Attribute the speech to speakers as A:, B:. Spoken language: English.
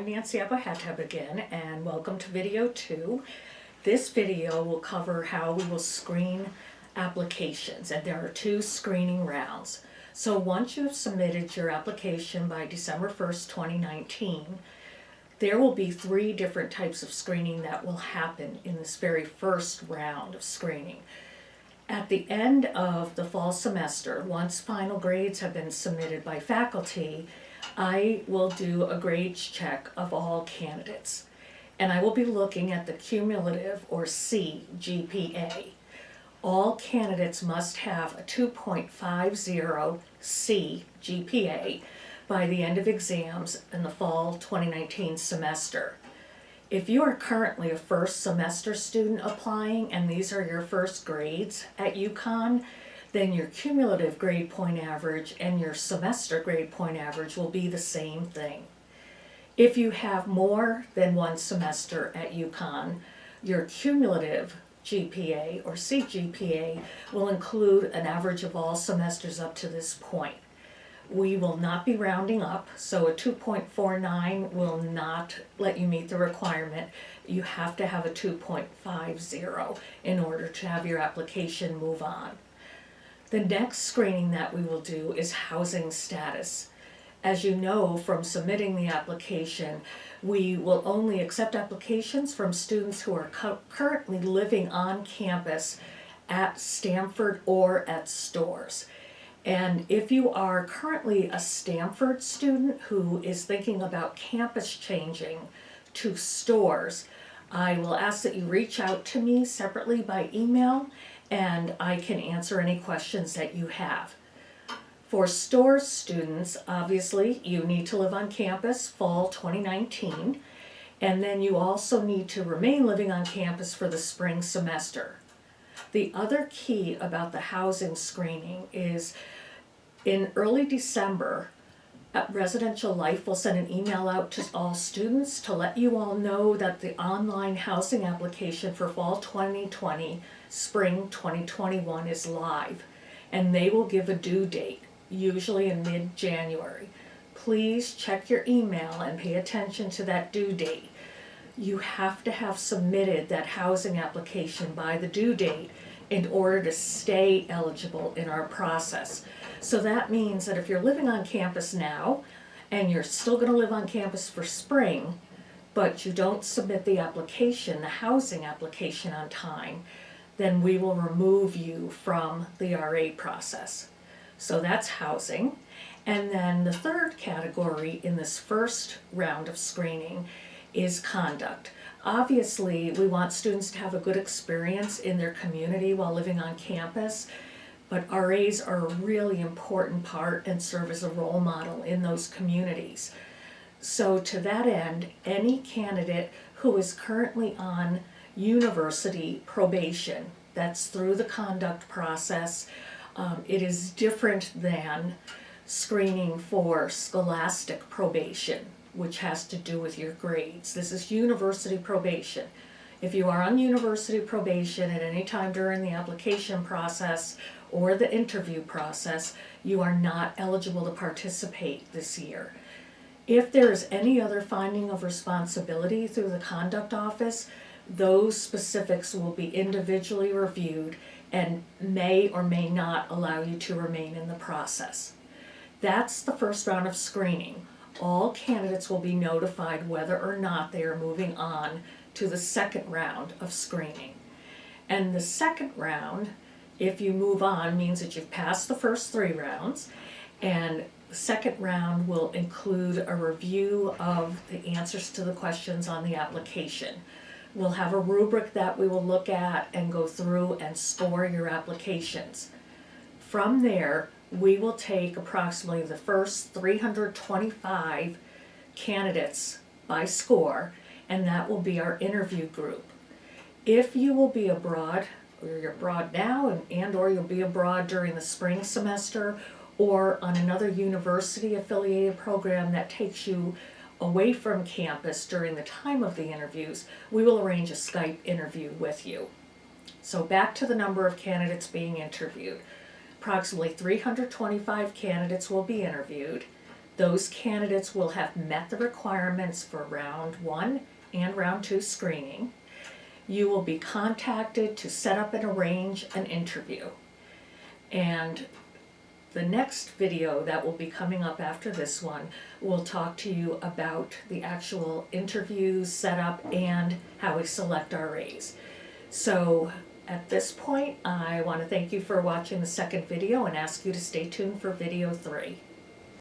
A: Nancy Abohatab again, and welcome to video 2. This video will cover how we will screen applications, and there are 2 screening rounds. So once you have submitted your application by December 1st, 2019, there will be 3 different types of screening that will happen in this very first round of screening. At the end of the fall semester, once final grades have been submitted by faculty, I will do a grades check of all candidates. And I will be looking at the cumulative, or C, GPA. All candidates must have a 2.50 C GPA by the end of exams in the fall 2019 semester. If you are currently a first semester student applying and these are your first grades at UConn, then your cumulative grade point average and your semester grade point average will be the same thing. If you have more than one semester at UConn, your cumulative GPA or CGPA will include an average of all semesters up to this point. We will not be rounding up, so a 2.49 will not let you meet the requirement. You have to have a 2.50 in order to have your application move on. The next screening that we will do is housing status. As you know from submitting the application, we will only accept applications from students who are currently living on campus at Stanford or at Storrs. And if you are currently a Stanford student who is thinking about campus changing to Storrs, I will ask that you reach out to me separately by email, and I can answer any questions that you have. For Storrs students, obviously, you need to live on campus fall 2019, and then you also need to remain living on campus for the spring semester. The other key about the housing screening is in early December, Residential Life will send an email out to all students to let you all know that the online housing application for fall 2020, spring 2021 is live, and they will give a due date, usually in mid-January. Please check your email and pay attention to that due date. You have to have submitted that housing application by the due date in order to stay eligible in our process. So that means that if you're living on campus now and you're still going to live on campus for spring, but you don't submit the application, the housing application on time, then we will remove you from the RA process. So that's housing. And then the third category in this first round of screening is conduct. Obviously, we want students to have a good experience in their community while living on campus, but RAs are a really important part and serve as a role model in those communities. So to that end, any candidate who is currently on university probation, that's through the conduct process. It is different than screening for scholastic probation, which has to do with your grades. This is university probation. If you are on university probation at any time during the application process or the interview process, you are not eligible to participate this year. If there is any other finding of responsibility through the conduct office, those specifics will be individually reviewed and may or may not allow you to remain in the process. That's the first round of screening. All candidates will be notified whether or not they are moving on to the second round of screening. And the second round, if you move on, means that you've passed the first 3 rounds, and the second round will include a review of the answers to the questions on the application. We'll have a rubric that we will look at and go through and score your applications. From there, we will take approximately the first 325 candidates by score, and that will be our interview group. If you will be abroad, or you're abroad now and or you'll be abroad during the spring semester or on another university affiliated program that takes you away from campus during the time of the interviews, we will arrange a Skype interview with you. So back to the number of candidates being interviewed. Approximately 325 candidates will be interviewed. Those candidates will have met the requirements for round 1 and round 2 screening. You will be contacted to set up and arrange an interview. And the next video that will be coming up after this one will talk to you about the actual interview setup and how we select RAs. So at this point, I want to thank you for watching the second video and ask you to stay tuned for video 3.